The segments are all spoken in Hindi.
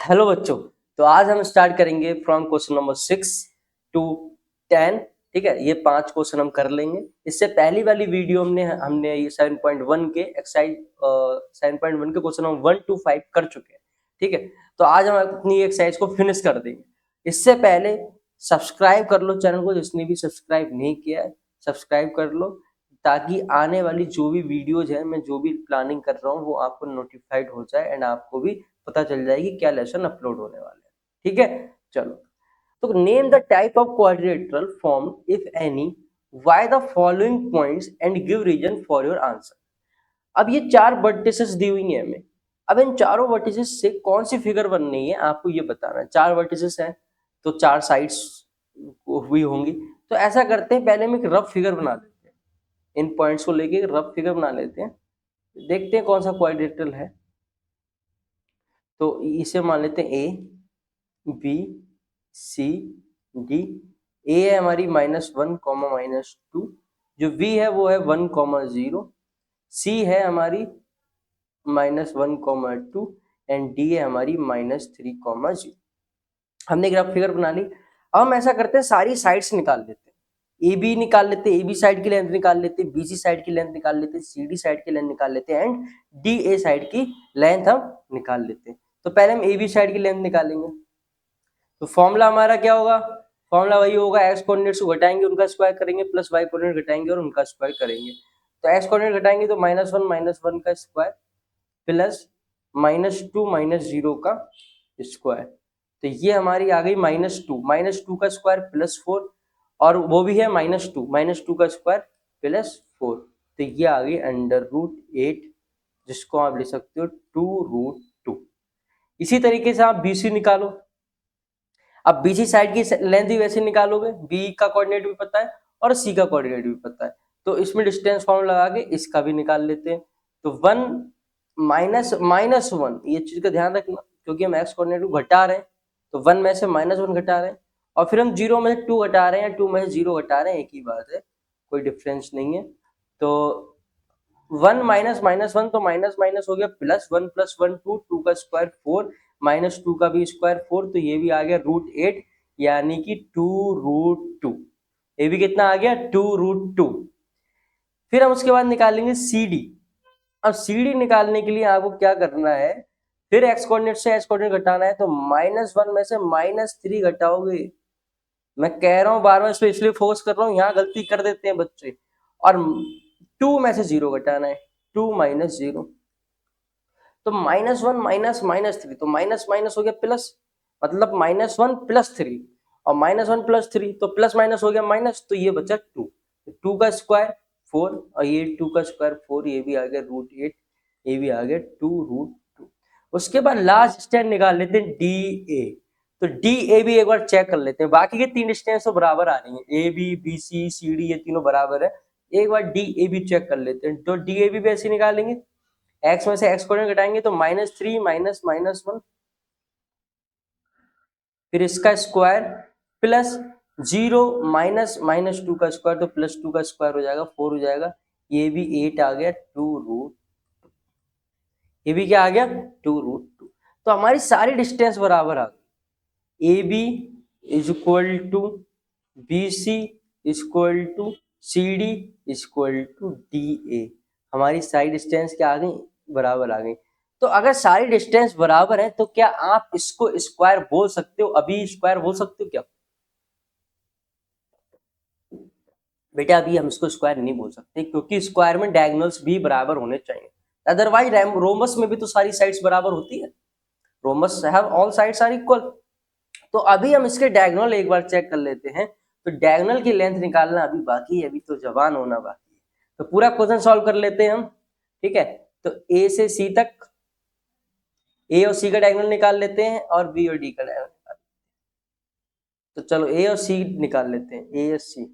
हेलो बच्चों। तो आज हम स्टार्ट करेंगे फ्रॉम क्वेश्चन नंबर 6 टू 10। ठीक है, ये 5 क्वेश्चन हम कर लेंगे। इससे पहली वाली वीडियो हमने ये 7.1 के एक्सरसाइज 7.1 के क्वेश्चन हम 1 to 5 कर चुके हैं। ठीक है, तो आज हम अपनी एक्सरसाइज को फिनिश कर देंगे। इससे पहले सब्सक्राइब कर लो चैनल को, जिसने भी सब्सक्राइब नहीं किया है सब्सक्राइब कर लो, ताकि आने वाली जो भी वीडियोज है, मैं जो भी प्लानिंग कर रहा हूँ वो आपको नोटिफाइड हो जाए एंड आपको भी पता चल जाएगी क्या लेसन अपलोड होने वाले हैं। ठीक है, चलो। तो name the type of quadrilateral form if any, why the following points and give reason for your answer. अब ये 4 वर्टिसेस दी हुई है हमें। अब इन चारों वर्टिसेस से कौन सी फिगर बननी है आपको ये बताना है। 4 वर्टिसेस हैं तो 4 साइड्स हुई होंगी। तो ऐसा करते हैं, पहले हम एक रफ फिगर बना लेते हैं। इन पॉइंट्स को लेके रफ फिगर बना लेते हैं, देखते हैं कौन सा क्वाड्रिलेटरल है। तो इसे मान लेते हैं ए बी सी डी। ए है हमारी -1, -2। जो बी है वो है 1, 0। सी है हमारी -1, 2 एंड डी है हमारी -3, 0। हमने ग्राफ फिगर बना ली। अब हम ऐसा करते हैं, सारी साइड्स निकाल लेते हैं। ए बी निकाल लेते हैं, ए बी साइड की लेंथ निकाल लेते हैं, बी सी साइड की लेंथ निकाल लेते हैं, सी डी साइड की लेंथ निकाल लेते हैं एंड डी ए साइड की लेंथ हम निकाल लेते हैं। तो पहले हम ए बी साइड की लेंथ निकालेंगे। तो फॉर्मूला हमारा क्या होगा? फॉर्मूला वही होगा, एक्स कोऑर्डिनेट्स को घटाएंगे उनका स्क्वायर करेंगे, प्लस वाई कोऑर्डिनेट घटाएंगे और उनका स्क्वायर करेंगे। तो एक्स कोऑर्डिनेट घटाएंगे तो -1 का स्क्वायर प्लस -2 -0 का स्क्वायर। तो ये हमारी आ गई -2 का स्क्वायर +4 और वो भी है -2 का स्क्वायर +4। तो ये आ गई √8, जिसको आप लिख सकते हो 2√2। इसी तरीके से आप बीसी निकालो। अब बीसी साइड की लेंथ भी वैसे निकालोगे, बी का कोऑर्डिनेट भी पता है और सी का कोऑर्डिनेट भी पता है। तो इसमें डिस्टेंस फॉर्मूला लगा के इसका भी निकाल लेते हैं। तो 1 -1, ये चीज का ध्यान रखना, क्योंकि हम एक्स कोऑर्डिनेट को घटा रहे हैं। तो 1 में से -1 घटा रहे हैं और फिर हम 0 में से 2 घटा रहे हैं या 2 में से 0 घटा रहे हैं, एक ही बात है, कोई डिफरेंस नहीं है। तो 1 -1 तो माइनस माइनस हो गया +1 + 1 2 का स्क्वायर 4 -2 का भी स्क्वायर 4। तो ये भी आ गया √8 यानी कि 2√2। ये भी कितना आ गया 2√2। फिर हम उसके बाद निकालेंगे सी डी। अब सी डी निकालने के लिए आपको क्या करना है, फिर एक्स कोऑर्डिनेट से एक्स कोऑर्डिनेट घटाना है। तो -1 में से -3 घटाओगे। मैं कह रहा हूँ बार बार, इसलिए फोकस कर रहा हूँ, यहाँ गलती कर देते हैं बच्चे। और 2 में से 0 घटाना है, 2 - 0। तो -1 -3, तो माइनस माइनस हो गया प्लस, मतलब -1 + 3 और -1 + 3 तो प्लस माइनस हो गया माइनस। तो ये बचा 2, 2 का स्क्वायर 4 और ये 2 का स्क्वायर 4, ये भी आ गया √8, ये भी आ गया 2√2। उसके बाद लास्ट स्टैंड निकाल लेते हैं डी ए। तो डी ए भी एक बार चेक कर लेते हैं। बाकी के 3 डिस्टेंस तो बराबर आ रही है, A B B C C D, ये तीनों बराबर है। एक बार डी ए भी चेक कर लेते हैं। तो डी ए भी ऐसे निकालेंगे, एक्स में से एक्स कोऑर्डिनेट घटाएंगे तो -3 -1, फिर इसका स्क्वायर प्लस 0 -2 का स्क्वायर, तो +2 का स्क्वायर हो जाएगा 4 हो जाएगा। ये भी 8 आ गया 2√2। ये भी क्या आ गया 2√2। तो हमारी सारी डिस्टेंस बराबर आ गई। A B equal to B C equal to C D equal to D A. हमारी सारी डिस्टेंस क्या आ गई? बराबर आ गई। तो अगर सारी डिस्टेंस बराबर है तो क्या आप इसको स्क्वायर बोल सकते हो? अभी स्क्वायर बोल सकते हो क्या बेटा? अभी हम इसको स्क्वायर नहीं बोल सकते, क्योंकि स्क्वायर में डायगोनल्स भी बराबर होने चाहिए। अदरवाइज रोमस में भी तो सारी साइड्स बराबर होती है। Rhombus have all sides are equal. तो अभी हम इसके डायगोनल एक बार चेक कर लेते हैं। तो डायगोनल की लेंथ निकालना अभी बाकी है, अभी तो जवान होना बाकी है। तो पूरा क्वेश्चन सॉल्व कर लेते हैं हम। ठीक है, तो ए से सी तक, ए और सी का डायगोनल निकाल लेते हैं और बी और डी का डायगोनल निकाल। तो चलो ए और सी निकाल लेते हैं। ए और सी,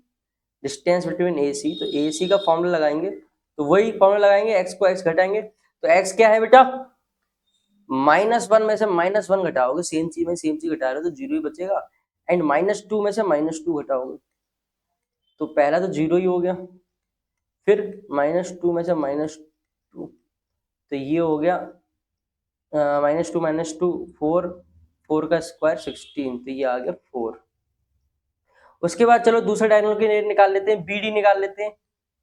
डिस्टेंस बिटवीन ए सी। तो ए सी का फॉर्मूला लगाएंगे, तो वही फॉर्मूला लगाएंगे, एक्स को एक्स घटाएंगे। तो एक्स क्या है बेटा? -1 में से -1 घटाओगे, सेम चीज में सेम चीज घटा रहे हो तो 0 ही बचेगा। एंड -2 में से -2 घटाओगे तो पहला तो 0 ही हो गया। फिर -2 में से -2, तो ये हो गया -2 - 2 4 4 का स्क्वायर 16, तो ये आ गया 4। उसके बाद चलो दूसरा डायगोनल के निकाल लेते हैं, बी डी निकाल लेते हैं,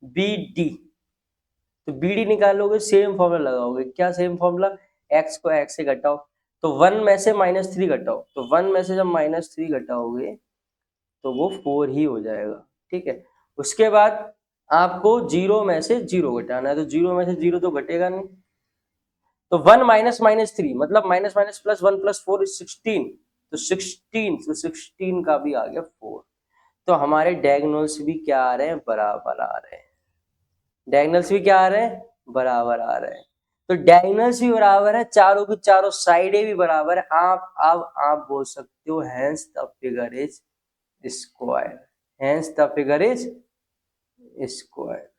बी डी। तो बी डी निकालोगे सेम फॉर्मूला लगाओगे, क्या सेम फॉर्मूला, एक्स को एक्स से घटाओ, तो 1 में से -3 घटाओ, तो 1 में से जब -3 घटाओगे तो वो 4 ही हो जाएगा, ठीक है। उसके बाद आपको 0 में से 0 घटाना है, तो 0 में से 0 तो घटेगा नहीं, तो 1 माइनस -3 मतलब माइनस माइनस प्लस 1 + 4 = 16, तो 16 का भी आ गया 4। तो हमारे डायगोनल्स भी क्या आ रहे हैं, बराबर आ रहे हैं। डायगोनल्स भी क्या आ रहे हैं, बराबर आ रहे हैं। तो डायगोनल्स भी बराबर है, चारों की चारों साइडें भी बराबर है। आप बोल सकते हो hence the figure is square, hence the figure is square.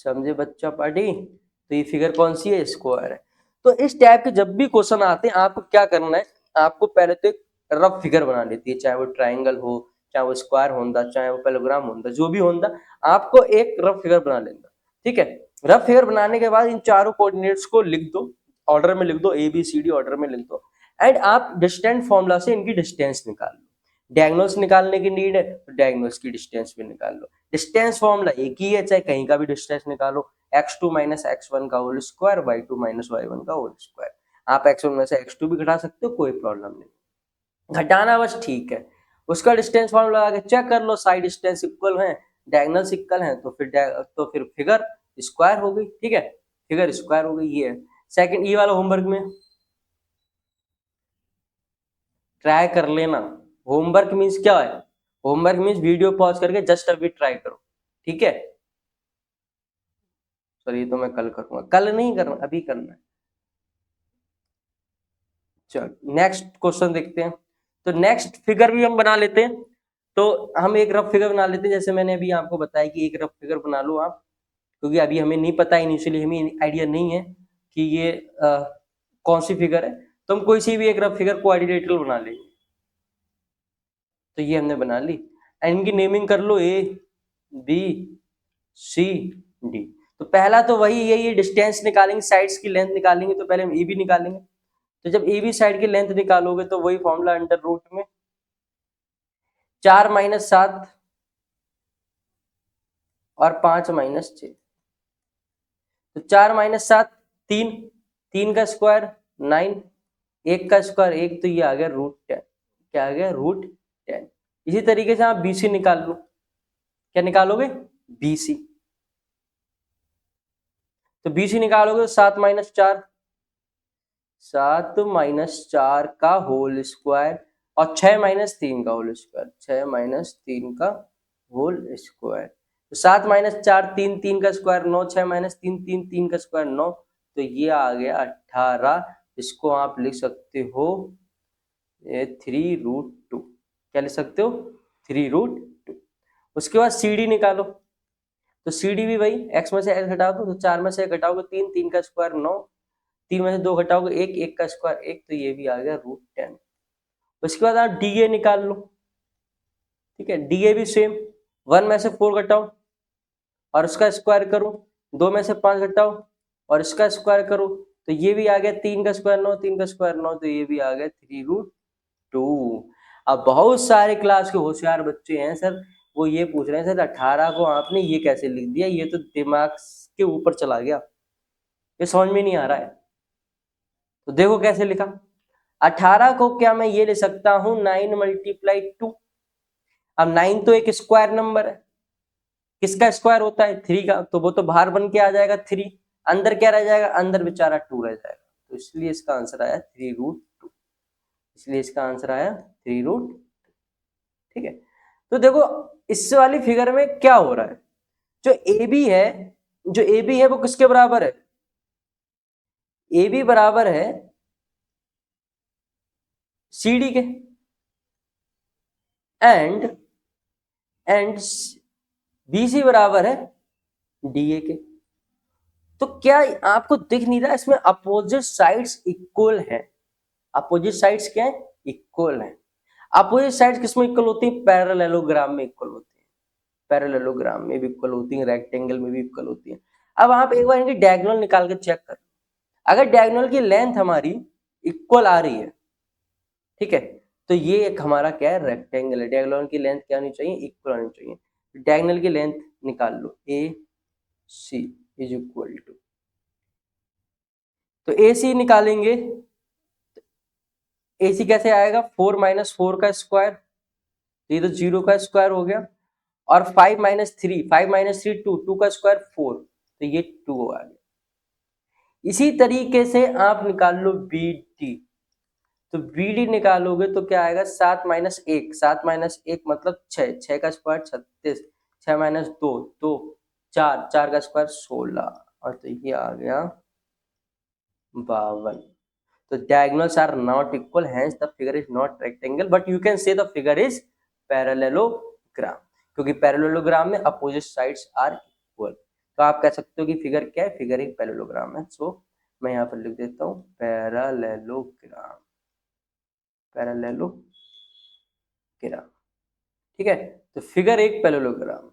समझे बच्चा पार्टी, तो ये फिगर कौन सी है, स्क्वायर है। तो इस टाइप के जब भी क्वेश्चन आते हैं आपको क्या करना है, आपको पहले तो एक रफ फिगर बना लेती है, चाहे वो ट्राइंगल हो, चाहे वो स्क्वायर होता, चाहे वो पैराग्राम होता, जो भी होता, आपको एक रफ फिगर बना लेना, ठीक है। रफ फिगर बनाने के बाद इन चारों कोऑर्डिनेट्स को लिख दो, ऑर्डर में लिख दो, A B C D order में लिख दो, एंड आप डिस्टेंस फॉर्मूला से इनकी डिस्टेंस निकाल लो। डायगोनल्स निकालने की नीड है तो डायगोनल्स की डिस्टेंस भी निकाल लो। डिस्टेंस फॉर्मूला एक ही है, चाहे कहीं का भी डिस्टेंस निकालो, x2 - x1 का होल स्क्वायर, y2 - y1 का होल स्क्वायर। आप x1 में से x2 भी घटा सकते हो, कोई प्रॉब्लम नहीं, घटाना बस ठीक है। उसका डिस्टेंस फॉर्मूला लगा के चेक कर लो, साइड डिस्टेंस इक्वल है, डायगोनल्स इक्वल है, तो फिर फिगर स्क्वायर हो गई, ठीक है, फिगर स्क्वायर हो गई। ये है सेकंड, ये वाला होमवर्क में ट्राई कर लेना। होमवर्क मीन्स क्या है, होमवर्क मीन्स वीडियो पॉज करके जस्ट अभी ट्राई करो, ठीक है। सर ये तो मैं कल करूंगा, कल नहीं करना, अभी करना है। चलो नेक्स्ट क्वेश्चन देखते हैं। तो नेक्स्ट फिगर भी हम बना लेते हैं। तो हम एक रफ फिगर बना लेते हैं, जैसे मैंने अभी आपको बताया कि एक रफ फिगर बना लो आप, क्योंकि अभी हमें नहीं पता, इनिशियली हमें आइडिया नहीं है कि ये कौन सी फिगर है, तो हम कोई सी भी एक रफ फिगर कोऑर्डिनेटर बना लेंगे। तो ये हमने बना ली, एंड इनकी नेमिंग कर लो, ए बी सी डी। तो पहला तो वही ये डिस्टेंस निकालेंगे, साइड्स की लेंथ निकालेंगे, तो पहले हम ए बी निकालेंगे। तो जब ए बी साइड की लेंथ निकालोगे तो वही फॉर्मूला अंडर रूट में 4 - 7 और 5 - 6। तो 4 - 7 3, 3 का स्क्वायर 9, 1 का स्क्वायर 1, तो ये आ गया √10। क्या आ गया, √10। इसी तरीके से आप बीसी निकाल लो, क्या निकालोगे, बीसी। तो बीसी निकालोगे तो 7 - 4, 7 - 4 का होल स्क्वायर और 6 - 3 का होल स्क्वायर, 6 - 3 का होल स्क्वायर। तो 7 - 4 3, 3 का स्क्वायर 9, 6 - 3 3, 3 का स्क्वायर 9, तो ये आ गया 18। इसको आप लिख सकते हो 3√2। क्या लिख सकते हो, 3√2। उसके बाद सी डी निकालो। तो सी डी भी वही, एक्स में से एक्स घटा दो, तो 4 में से घटाओगे 3, 3 का स्क्वायर 9, 3 में से 2 घटाओगे 1, 1 का स्क्वायर 1, तो ये भी आ गया √10। उसके बाद आप डी ए निकाल लो, ठीक है, डी ए भी सेम, 1 में से 4 घटाओ और उसका स्क्वायर करो, 2 में से 5 घटाओ और इसका स्क्वायर करो, तो ये भी आ गया 3 का स्क्वायर 9, 3 का स्क्वायर 9, तो ये भी आ गया 3√2। अब बहुत सारे क्लास के होशियार बच्चे हैं सर, वो ये पूछ रहे हैं सर 18 को आपने ये कैसे लिख दिया, ये तो दिमाग के ऊपर चला गया, ये समझ में नहीं आ रहा है। तो देखो कैसे लिखा, 18 को क्या मैं ये ले सकता हूं 9 × 2। अब 9 तो एक स्क्वायर नंबर है, किसका स्क्वायर होता है, 3 का, तो वो तो बाहर बन के आ जाएगा 3, अंदर क्या रह जाएगा, अंदर बेचारा 2 रह जाएगा, तो इसलिए इसका आंसर आया 3√2। इसलिए इसका आंसर आया 3√2, ठीक है। तो देखो इस वाली फिगर में क्या हो रहा है, जो ए बी है, जो ए बी है वो किसके बराबर है, ए बी बराबर है सी डी के, एंड बी सी बराबर है डी ए के। तो क्या आपको दिख नहीं रहा, इसमें अपोजिट साइड्स इक्वल है, अपोजिट साइड्स क्या है, इक्वल है। अपोजिट साइड्स किसमें इक्वल होती है, पैरेललोग्राम में इक्वल होती है, पैरेललोग्राम में भी इक्वल होती है, रेक्टेंगल में भी इक्वल होती है। अब आप एक बार इनकी डायगोनल निकाल के चेक कर, अगर डायगोनल की लेंथ हमारी इक्वल आ रही है, ठीक है। तो ये एक हमारा क्या है, रेक्टेंगल है। डायगोनल की लेंथ क्या होनी चाहिए, इक्वल होनी चाहिए। डायगोनल की लेंथ निकाल लो, ए सी इज इक्वल टू, तो ए सी निकालेंगे, ए सी कैसे आएगा, 4 माइनस 4 का स्क्वायर, ये तो 0 का स्क्वायर हो गया, और 5 माइनस 3, 5 माइनस 3 2, 2 का स्क्वायर 4, तो ये 2 आ गया। इसी तरीके से आप निकाल लो बी डी, तो बी डी निकालोगे तो क्या आएगा, 7 माइनस 1, 7 माइनस 1 मतलब 6, 6 का स्क्वायर 36, 6 माइनस 2 2, 4, 4 का स्क्वायर 16, और तो ये आ गया 52। So diagonals are not equal, hence the figure is not rectangle, but you can say the figure is parallelogram, क्योंकि पैरेललोग्राम में अपोजिट साइड्स आर इक्वल। तो आप कह सकते हो कि फिगर क्या है, फिगर एक पैरेललोग्राम है। सो मैं यहाँ पर लिख देता हूँ पैरेललोग्राम, पैरेललोग्राम, ठीक है। तो फिगर एक पैरेललोग्राम,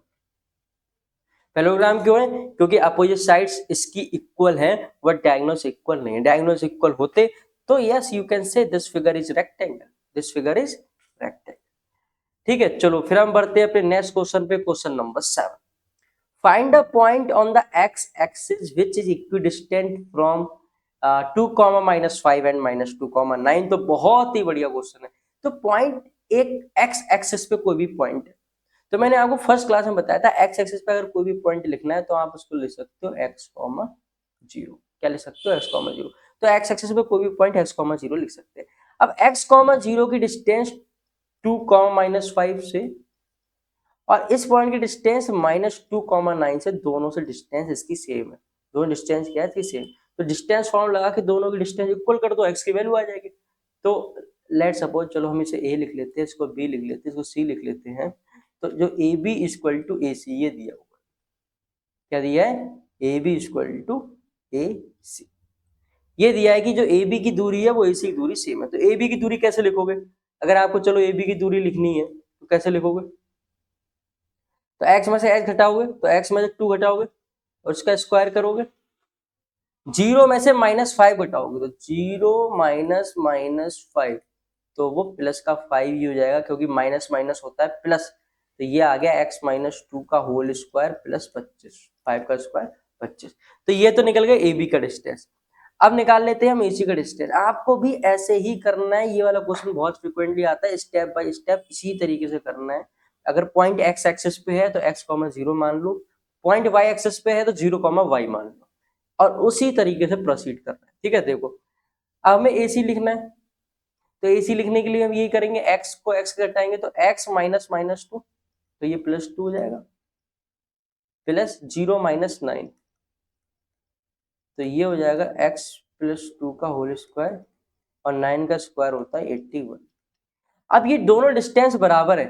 पैरेललोग्राम क्यों है, क्योंकि अपोजिट साइड्स इसकी इक्वल हैं, बट डायगोनल्स इक्वल नहीं है। डायगोनल्स इक्वल होते तो yes you can say this figure is rectangle, this figure is rectangle, ठीक है। चलो फिर हम बढ़ते हैं अपने नेक्स्ट क्वेश्चन पे, question number 7। Find a point on the x axis which is equidistant from 2, -5 and -2, 9। तो बहुत ही बढ़िया क्वेश्चन है। तो पॉइंट एक एक्स एक्सिस पे कोई भी पॉइंट है, तो मैंने आपको फर्स्ट क्लास में बताया था, एक्स एक्सिस पे अगर कोई भी पॉइंट लिखना है तो आप उसको लिख सकते हो x, 0। क्या लिख सकते हो, x, 0। तो एक्स एक्सिस पे कोई भी पॉइंट x, 0 लिख सकते हैं। अब x, 0 की डिस्टेंस 2, -5 से, और इस पॉइंट की डिस्टेंस -2, 9 से, दोनों से डिस्टेंस इसकी सेम है। दोनों डिस्टेंस क्या है, इसकी सेम। तो डिस्टेंस फॉर्म लगा के दोनों की डिस्टेंस इक्वल कर दो, x की वैल्यू आ जाएगी। तो लेट सपोज, चलो हम इसे a लिख लेते हैं, इसको b लिख लेते हैं, इसको c लिख लेते हैं। तो जो ए बी इक्वल टू ए सी, ये दिया हुआ, क्या दिया है, ए बी इक्वल टू ए सी, ये दिया है कि जो ए बी की दूरी है वो ए सी की दूरी सेम है। तो ए बी की दूरी कैसे लिखोगे, अगर आपको चलो ए बी की दूरी लिखनी है तो कैसे लिखोगे, तो x में से h घटाओगे, तो x में से 2 घटाओगे और उसका स्क्वायर करोगे, 0 में से -5 घटाओगे, तो 0 माइनस -5, तो वो प्लस का 5 ही हो जाएगा, क्योंकि माइनस माइनस होता है प्लस। तो ये आ गया x -2 का होल स्क्वायर प्लस 25, 5 का स्क्वायर 25। तो ये तो निकल गया ए बी का डिस्टेंस। अब निकाल लेते हैं हम ए सी का डिस्टेंस। आपको भी ऐसे ही करना है, ये वाला क्वेश्चन बहुत फ्रिक्वेंटली आता है, स्टेप बाय स्टेप इसी तरीके से करना है। अगर पॉइंट x एक्सिस पे है तो x, 0 मान लो, पॉइंट y एक्सिस पे है तो 0, y मान लो, और उसी तरीके से प्रोसीड करना है, ठीक है। देखो अब हमें ए सी लिखना है, तो ए सी लिखने के लिए हम यही करेंगे, x को x से घटाएंगे तो x -2, तो ये +2 हो जाएगा, प्लस 0 -9, तो ये हो जाएगा x +2 का होल स्क्वायर, और 9 का स्क्वायर होता है 81। अब ये दोनों डिस्टेंस बराबर है,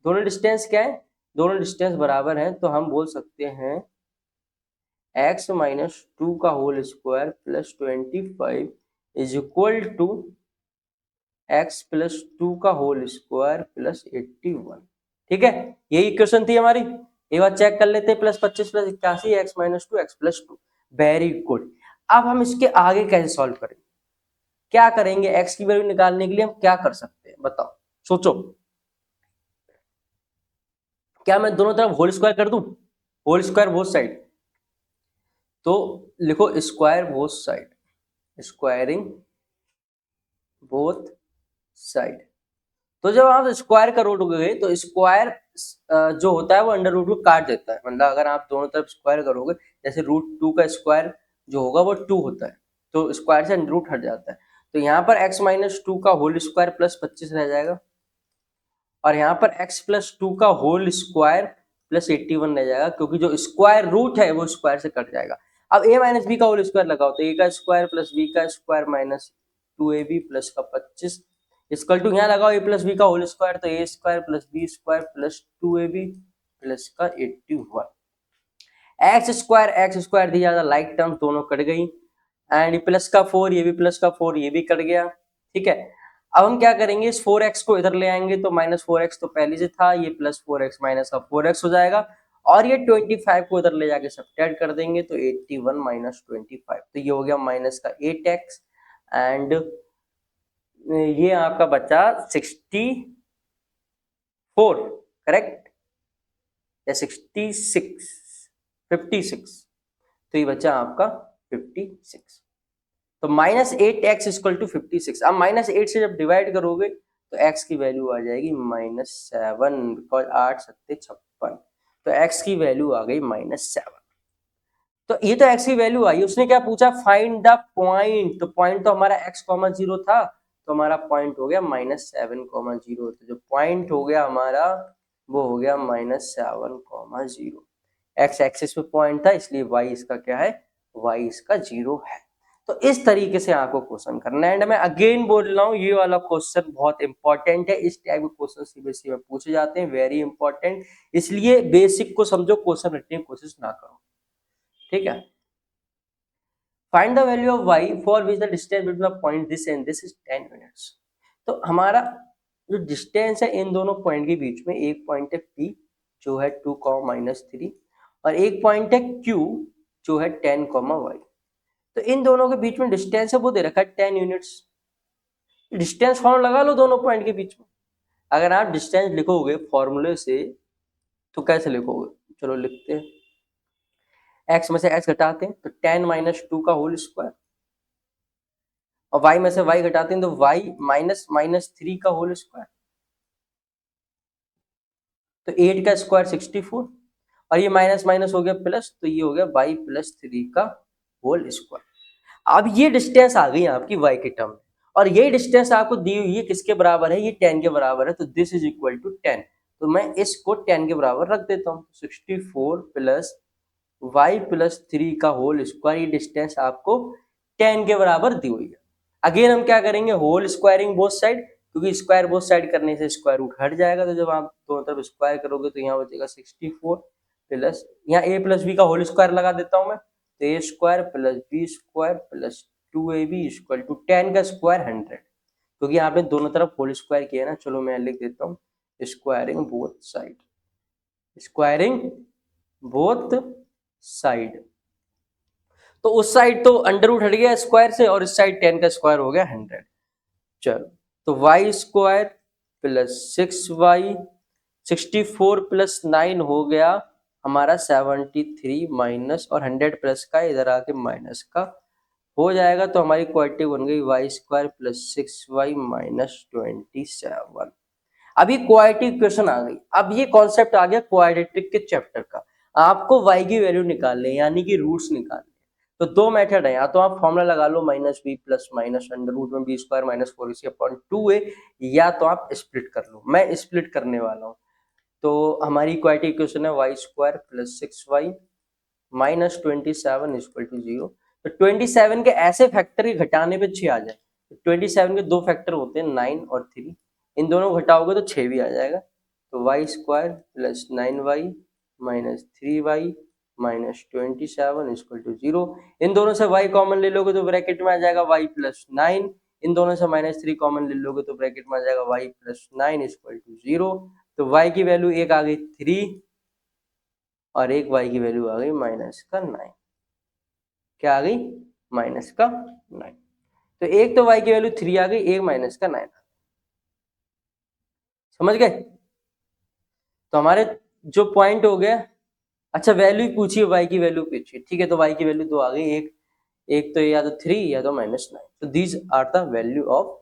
दोनों डिस्टेंस क्या है, दोनों डिस्टेंस बराबर हैं, तो हम बोल सकते हैं x -2 का whole square plus 25 is equal to x +2 का होल स्क्वायर प्लस 81, ठीक है। यही इक्वेशन थी हमारी। एक बार चेक कर लेते हैं, +25 + 81, x -2 x +2, वेरी गुड। अब हम इसके आगे कैसे सॉल्व करेंगे, क्या करेंगे, x की वैल्यू निकालने के लिए हम क्या कर सकते हैं, बताओ, सोचो। क्या मैं दोनों तरफ होल स्क्वायर कर दूं, होल स्क्वायर बोथ साइड, तो लिखो square both side, squaring both side. तो जब आप स्क्वायर करोगे तो स्क्वायर जो होता है वो अंडर रूट को काट देता है, मतलब अगर आप दोनों तरफ स्क्वायर करोगे, जैसे √2 का स्क्वायर जो होगा वो 2 होता है, तो स्क्वायर से अंडर रूट हट जाता है। तो यहाँ पर x -2 का होल स्क्वायर प्लस 25 रह जाएगा, और यहाँ पर x +2 का होल स्क्वायर प्लस 81 रह जाएगा, क्योंकि जो स्क्वायर रूट है वो स्क्वायर से कट जाएगा। अब a - b का होल स्क्वायर लगाओ, तो a का स्क्वायर प्लस b का स्क्वायर माइनस 2ab प्लस का 25 इक्वल टू, यहाँ लगाओ a प्लस b का होल स्क्वायर, तो a square plus b square plus 2ab plus का 81। एक्स स्क्वायर दिया जाता, लाइक टर्म दोनों कट गई, एंड प्लस का 4, ये भी प्लस का 4, ये भी कट गया, ठीक है। अब हम क्या करेंगे, इस 4x को इधर ले आएंगे, तो -4x तो पहले से था, ये +4x माइनस का 4x हो जाएगा, और ये 25 को इधर ले जाके सब्ट्रैक्ट कर देंगे, तो 81 - 25, तो ये हो गया माइनस का 8x, एंड ये आपका बचा 64 करेक्ट या 66 56, तो ये बचा आपका 56। तो -8x इक्वल टू 56। अब -8 से जब डिवाइड करोगे तो x की वैल्यू आ जाएगी -7, बिकॉज 8 सत्ते 56, तो x की वैल्यू आ गई -7। तो ये तो x की वैल्यू आई, उसने क्या पूछा, फाइंड द पॉइंट। तो पॉइंट तो हमारा x, 0 था, तो हमारा पॉइंट हो गया -7, 0। तो जो पॉइंट हो गया हमारा वो हो गया -7, 0। x एक्सिस पे पॉइंट था, इसलिए y इसका क्या है, y इसका 0 है। तो इस तरीके से आपको क्वेश्चन करना है। एंड मैं अगेन बोल रहा हूँ, ये वाला क्वेश्चन बहुत इंपॉर्टेंट है। इस टाइप के क्वेश्चन सीबीएसई में पूछे जाते हैं, वेरी इंपॉर्टेंट। इसलिए बेसिक को समझो, क्वेश्चन रटने की कोशिश ना करो, ठीक है। Find the value of y for which the distance between the point this and this is 10 minutes. तो हमारा जो डिस्टेंस है इन दोनों पॉइंट के बीच में, एक पॉइंट है P जो है 2, -3, और एक पॉइंट है Q जो है 10, y। तो इन दोनों के बीच में डिस्टेंस है वो दे रखा है 10 यूनिट्स। डिस्टेंस फॉर्म लगा लो दोनों पॉइंट के बीच में। अगर आप डिस्टेंस लिखोगे फॉर्मूले से तो कैसे लिखोगे, चलो लिखते हैं। x में से x घटाते हैं तो 10 - 2 का होल स्क्वायर, और y में से y घटाते हैं तो y -3 का होल स्क्वायर, तो 8 का स्क्वायर 64, और ये माइनस माइनस हो गया प्लस, तो ये हो गया y +3 का होल स्क्वायर। अब ये डिस्टेंस आ गई आपकी y के टर्म में, और ये डिस्टेंस आपको दी हुई है किसके बराबर है, ये 10 के बराबर है, तो दिस इज इक्वल टू 10। तो मैं इसको 10 के बराबर रख देता हूँ, 64 प्लस y +3 का होल स्क्वायर, ये डिस्टेंस आपको 10 के बराबर दी हुई है। अगेन हम क्या करेंगे, होल स्क्वायरिंग बोथ साइड, क्योंकि स्क्वायर बोथ साइड करने से स्क्वायर रूट हट जाएगा, तो जब आप दोनों तरफ स्क्वायर करोगे तो यहाँ बचेगा 64 प्लस, यहाँ a + b का होल स्क्वायर लगा देता हूँ मैं, तो a square plus b square plus 2ab equal to 10 का स्क्वायर 100, क्योंकि यहाँ पे दोनों तरफ होल स्क्वायर किया है ना। चलो मैं लिख देता हूँ squaring both side, squaring both side. तो उस साइड तो अंडर रूट हट गया स्क्वायर से, और इस साइड 10 का स्क्वायर हो गया 100। चलो, तो y square plus 6y, 64 plus 9 हो गया हमारा 73 माइनस, और 100 प्लस का इधर आके माइनस का हो जाएगा, तो हमारी क्वाड्रेटिक बन गई y square plus 6y minus 27। अभी क्वाड्रेटिक इक्वेशन आ गई। अब ये कॉन्सेप्ट आ गया क्वाड्रेटिक के चैप्टर का। आपको y की वैल्यू निकालनी है, यानी कि रूट्स निकालने। तो दो मेथड है, या तो आप फॉर्मूला लगा लो -b plus minus under root में b स्क्वायर माइनस 4ac/2a, या तो आप स्प्लिट कर लो। मैं स्प्लिट करने वाला हूँ। तो हमारी क्वाड्रेटिक इक्वेशन है y square plus 6y minus 27 equal to 0। तो 27 के ऐसे फैक्टर के घटाने पे 6 आ जाए। तो 27 के दो फैक्टर होते हैं 9 और 3, इन दोनों घटाओगे तो 6 भी आ जाएगा। तो y square plus 9y minus 3y minus 27 equal to 0। इन दोनों से y कॉमन ले लोगे तो ब्रैकेट में आ जाएगा y प्लस 9, इन दोनों से -3 कॉमन ले लोगे तो ब्रैकेट में आ जाएगा y प्लस 9 इक्वल टू 0। तो y की वैल्यू एक आ गई 3, और एक y की वैल्यू आ गई -9। क्या आ गई, -9। तो एक तो y की वैल्यू 3 आ गई, एक -9। समझ गए। तो हमारे जो पॉइंट हो गया, अच्छा वैल्यू पूछिए, y की वैल्यू पूछिए, ठीक है। तो y की वैल्यू दो आ गई, एक एक तो या तो 3 या तो -9। तो these are the value of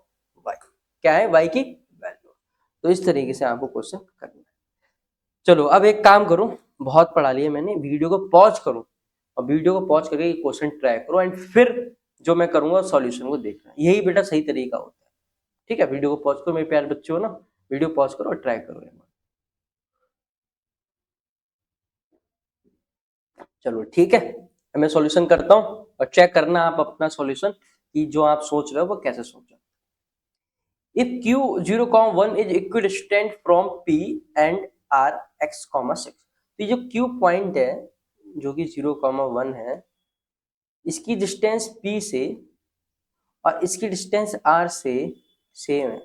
y। क्या है y की वैल्यू। तो इस तरीके से आपको क्वेश्चन करना है। चलो अब एक काम करो, बहुत पढ़ा लिया मैंने, वीडियो को पॉज करो, और वीडियो को पॉज करके क्वेश्चन ट्राई करो, एंड फिर जो मैं करूंगा सॉल्यूशन को देखना। यही बेटा सही तरीका होता है, ठीक है। वीडियो को पॉज करो मेरे प्यारे बच्चे हो ना, वीडियो पॉज करो और ट्राई करो। चलो ठीक है, मैं सॉल्यूशन करता हूँ, और चेक करना आप अपना सॉल्यूशन कि जो आप सोच रहे हो वो कैसे सोचा। If Q 0,1 is equidistant from P and R x, 6, तो ये जो Q पॉइंट है जो कि 0,1 है, इसकी डिस्टेंस P से और इसकी डिस्टेंस R से सेम है।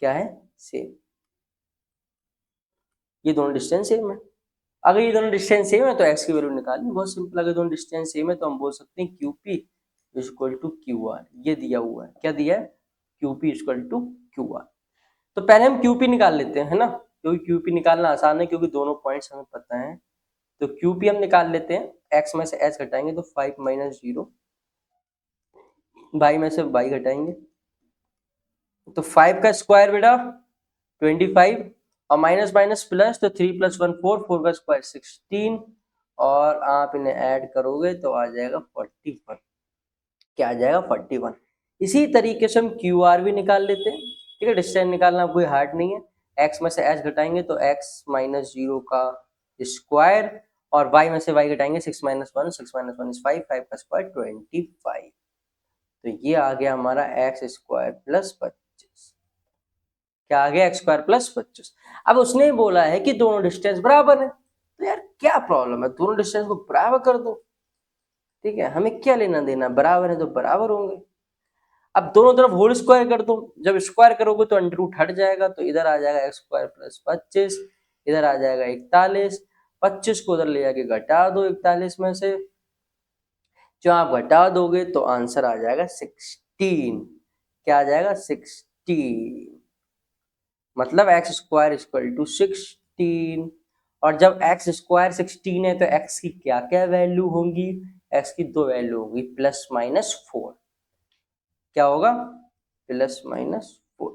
क्या है, सेम। ये दोनों डिस्टेंस सेम है। अगर ये दोनों डिस्टेंस सेम है तो x की वैल्यू निकालनी बहुत सिंपल। अगर दोनों डिस्टेंस सेम है तो हम बोल सकते हैं QP इक्वल टू QR। ये दिया हुआ है, क्या दिया है, QP इक्वल टू QR। तो पहले हम QP निकाल लेते हैं, है ना, क्योंकि QP निकालना आसान है क्योंकि दोनों पॉइंट्स हमें पता है। तो QP हम निकाल लेते हैं, x में से h घटाएंगे तो 5 माइनस 0, y में से y घटाएंगे तो 5 का स्क्वायर बेटा 25 और माइनस माइनस प्लस तो 3 प्लस 1 4, 4 का स्क्वायर 16 और आप इन्हें ऐड करोगे तो आ जाएगा 41। क्या आ जाएगा 41। इसी तरीके से हम QR भी निकाल लेते हैं, ठीक है, डिस्टेंस निकालना कोई हार्ड नहीं है। x में से h घटाएंगे तो x माइनस 0 का स्क्वायर और y में से y घटाएंगे 6 माइनस 1, 6 माइनस 1 इज 5, 5 का स्क्वायर 25। तो ये आ गया हमारा x स्क्वायर प्लस 25। क्या आ गया x स्क्वायर प्लस 25। अब उसने बोला है कि दोनों डिस्टेंस बराबर है, तो यार क्या प्रॉब्लम है, दोनों डिस्टेंस को बराबर कर दो, ठीक है, हमें क्या लेना देना, बराबर है तो बराबर होंगे। अब दोनों तरफ होल स्क्वायर कर दो, जब स्क्वायर करोगे तो अंडर रूट हट जाएगा, तो इधर आ जाएगा एक्स स्क्वायर प्लस 25, इधर आ जाएगा 41, 25 को उधर ले जाके घटा दो 41 में से, जो आप घटा दोगे तो आंसर आ जाएगा 16। क्या आ जाएगा 16, मतलब एक्स स्क्वायर इक्वल टू 16। और जब एक्स स्क्वायर 16 है तो एक्स की क्या क्या वैल्यू होंगी, एक्स की दो वैल्यू होंगी, प्लस माइनस 4। क्या होगा, प्लस माइनस 4।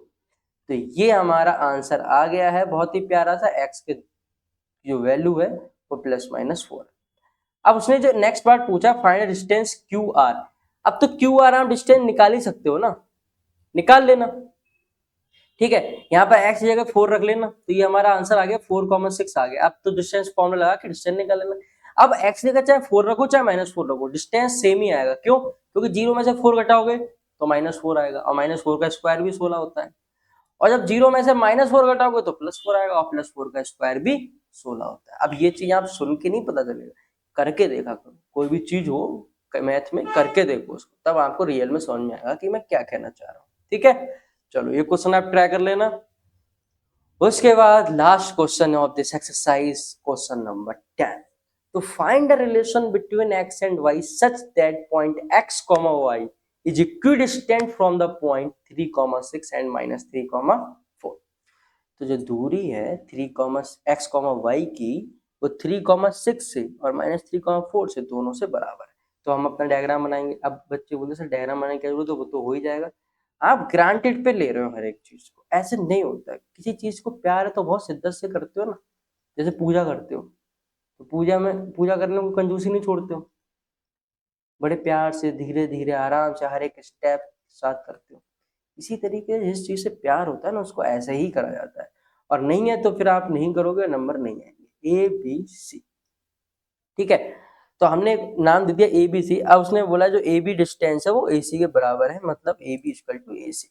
तो ये हमारा आंसर आ गया है, बहुत ही प्यारा सा, एक्स के जो वैल्यू है वो प्लस माइनस 4। अब उसने जो नेक्स्ट पार्ट पूछा, फाइंड डिस्टेंस QR। अब तो QR आप डिस्टेंस निकाल ही सकते हो ना, निकाल लेना, ठीक है, यहाँ पर x की जगह 4 रख लेना, तो ये हमारा आंसर आ गया 4,6 आ गया। अब तो डिस्टेंस फॉर्मूला लगा के डिस्टेंस निकाल लेना। अब x की जगह चाहे 4 रखो चाहे माइनस 4 रखो, डिस्टेंस सेम ही आएगा, क्यों, क्योंकि 0 में से 4 घटाओगे तो माइनस 4 आएगा, और माइनस 4 का स्क्वायर भी 16 होता है, और जब 0 में से माइनस 4 घटाओगे तो प्लस 4 आएगा, और प्लस 4 का स्क्वायर भी 16 होता है। अब ये चीज आप सुन के नहीं पता चलेगा, करके देखा करो, कोई भी चीज हो मैथ में करके देखो उसको, तब आपको रियल में समझ में आएगा कि मैं क्या कहना चाह रहा हूँ, ठीक है। चलो ये क्वेश्चन आप ट्राई कर लेना। उसके बाद last question of this exercise, question number 10। तो find the relation between x and y such that point x, y is equidistant from the point 3,6 and -3,4। तो जो दूरी है 3x, y की, वो 3,6 से और -3,4 से दोनों से बराबर है। तो हम अपना डायग्राम बनाएंगे। अब बच्चे बोलते सर डायग्राम बनाने की जरूरत है, वो तो हो ही जाएगा। आप ग्रांटेड पे ले रहे हो हर एक चीज को, ऐसे नहीं होता है। किसी चीज को प्यार है तो बहुत शिद्दत से करते हो ना, जैसे पूजा करते हो, तो पूजा करने को कंजूसी नहीं छोड़ते हो, बड़े प्यार से धीरे धीरे आराम से हर एक स्टेप साथ करते हो। इसी तरीके से जिस चीज से प्यार होता है ना, उसको ऐसे ही करा जाता है, और नहीं है तो फिर आप नहीं करोगे, नंबर नहीं आएंगे। ABC, ठीक है। तो हमने नाम दे दिया ABC। अब उसने बोला जो AB डिस्टेंस है वो AC के बराबर है, मतलब AB equal to AC,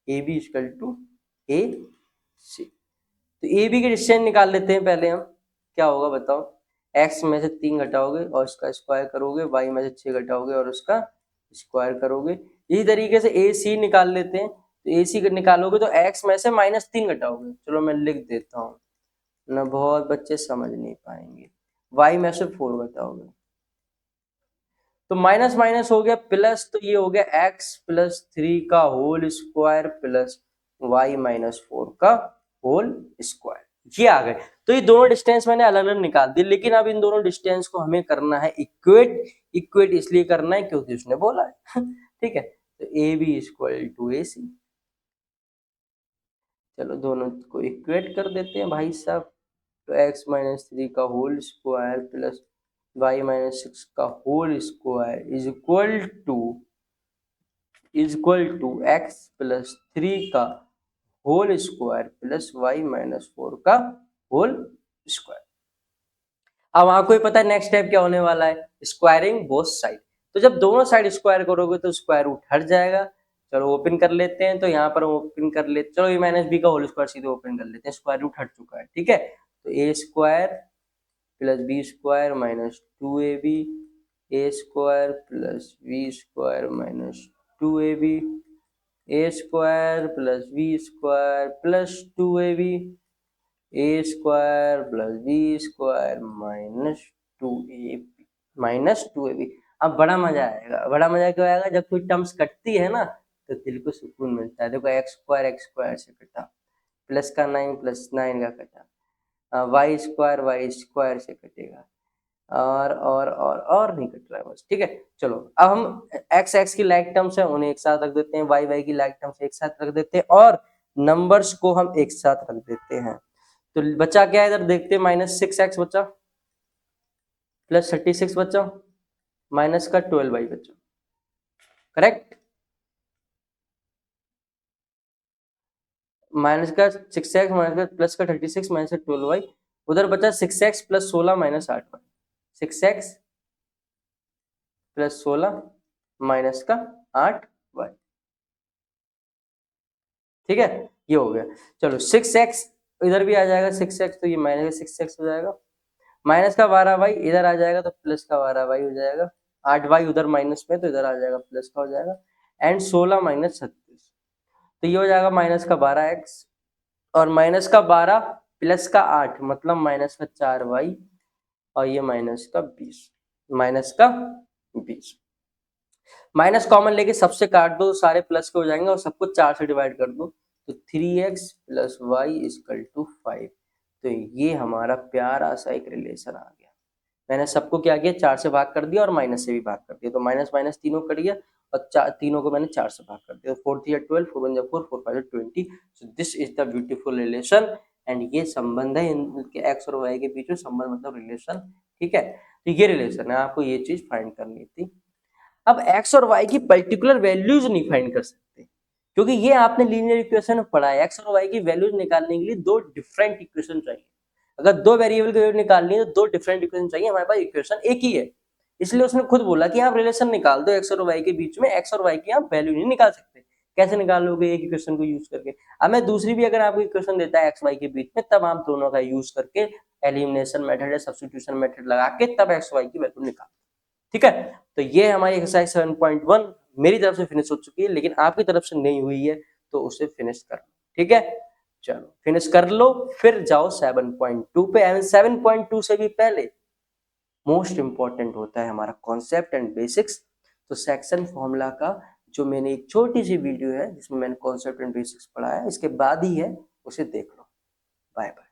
AB equal to AC। तो AB के डिस्टेंस निकाल लेते हैं पहले हम। क्या होगा बताओ, x में से 3 घटाओगे और उसका स्क्वायर करोगे, y में से 6 घटाओगे और उसका स्क्वायर करोगे। इसी तरीके से AC निकाल लेते हैं। तो AC निकालोगे तो x में से -3 घटाओगे, चलो मैं लिख देता हूँ ना, बहुत बच्चे समझ नहीं पाएंगे। y में से 4 घटाओगे तो माइनस माइनस हो गया प्लस, तो ये हो गया x प्लस 3 का whole square plus y minus 4 का होल स्क्वायर, ये आ गए। तो ये दोनों डिस्टेंस मैंने अलग अलग निकाल दी, लेकिन अब इन दोनों डिस्टेंस को हमें करना है इक्वेट। इक्वेट इसलिए करना है क्योंकि उसने बोला है ठीक है। तो AB इक्वल टू AC, चलो दोनों को इक्वेट कर देते हैं भाई साहब। तो x माइनस 3 का whole square plus y minus 6 का whole square is equal to x plus 3 का whole square plus y minus 4 का होल स्क्वायर। अब आपको ही पता है नेक्स्ट स्टेप क्या होने वाला है, स्क्वायरिंग बोथ साइड। तो जब दोनों साइड स्क्वायर करोगे तो स्क्वायर रूट हट जाएगा। चलो ओपन कर लेते हैं, तो यहाँ पर ओपन कर लेते, चलो ये माइनस बी का होल स्क्वायर सीधे ओपन कर लेते हैं, स्क्वायर रूट हट चुका है, ठीक है। तो A square plus B square minus 2ab, A square plus B square minus 2ab, A square plus B square plus 2ab, A square plus B square minus 2ab। अब बड़ा मजा आएगा। बड़ा मजा क्यों आएगा, जब कोई टर्म्स कटती है ना तो दिल को सुकून मिलता है। देखो x स्क्वायर से कटा, प्लस का 9 प्लस 9 का कटा, वाई स्क्वायर से कटेगा, और नहीं कट रहा है बस, ठीक है। चलो अब हम x की लाइक टर्म्स है उन्हें एक साथ रख देते हैं, y की लाइक टर्म्स एक साथ रख देते हैं, और नंबर्स को हम एक साथ रख देते हैं। तो बचा क्या है, इधर देखते हैं, -6x बचा, प्लस 36 बचा, माइनस का 12y बचा, करेक्ट। माइनस का 6x माइनस का प्लस का 36 माइनस का 12y, उधर बचा 6x plus 16 minus 8y, 6x plus 16 minus का 8y, ठीक है, ये हो गया। चलो 6x इधर भी आ जाएगा 6x, तो ये माइनस का 6x हो जाएगा, माइनस का 12y इधर आ जाएगा तो प्लस का 12y हो जाएगा, 8y उधर माइनस में तो इधर आ जाएगा प्लस का हो जाएगा, एंड 16 माइनस 36, तो ये हो जाएगा माइनस का 12x, और माइनस का 12 प्लस का 8 मतलब माइनस का 4y, और ये माइनस का 20, माइनस का 20। माइनस कॉमन लेके सबसे काट दो, सारे प्लस के हो जाएंगे, और सबको 4 से डिवाइड कर दो, तो 3x plus Y equal to 5। तो ये हमारा प्यारा सा एक रिलेशन आ गया। मैंने सबको क्या किया, 4 से भाग कर दिया और माइनस से भी भाग कर दिया, तो माइनस माइनस तीनों कट गया, और तीनों को मैंने 4 से भाग कर दिया, 4 3 12, 4 1 4, 4 5 20। So this is the beautiful relation, and ये संबंध है इनके एक्स और वाई के बीच में, संबंध मतलब रिलेशन, ठीक है। तो ये रिलेशन है, आपको ये चीज फाइंड करनी थी। अब x और y की पर्टिकुलर वैल्यूज नहीं फाइंड कर सकते, क्योंकि ये आपने लीनियर इक्वेशन में पढ़ा है, x और y की वैल्यूज निकालने के लिए दो डिफरेंट इक्वेशन चाहिए। अगर दो वेरिएबल की वैल्यू निकालनी है तो दो डिफरेंट इक्वेशन चाहिए, हमारे पास इक्वेशन एक ही है। इसलिए उसने खुद बोला कि आप रिलेशन निकाल दो x और y के बीच में, x और y की आप वैल्यू नहीं निकाल सकते। कैसे निकालोगे एक इक्वेशन को यूज करके? अब मैं दूसरी भी अगर आपको इक्वेशन देता है x y के बीच में, तब आप दोनों का यूज करके एलिमिनेशन मेथड या सब्स्टिट्यूशन मेथड लगा के तब x y की वैल्यू निकाल, ठीक है। तो ये हमारी एक्सरसाइज 7.1 मेरी तरफ से फिनिश हो चुकी है, लेकिन आपकी तरफ से नहीं हुई है तो उसे फिनिश कर लो, ठीक है। चलो फिनिश कर लो, फिर जाओ 7.2 पे। एंड 7.2 से भी पहले मोस्ट इंपॉर्टेंट होता है हमारा कॉन्सेप्ट एंड बेसिक्स। तो सेक्शन फॉर्मूला का जो मैंने एक छोटी सी वीडियो है जिसमें मैंने कॉन्सेप्ट एंड बेसिक्स पढ़ाया है, इसके बाद ही है, उसे देख लो। Bye bye.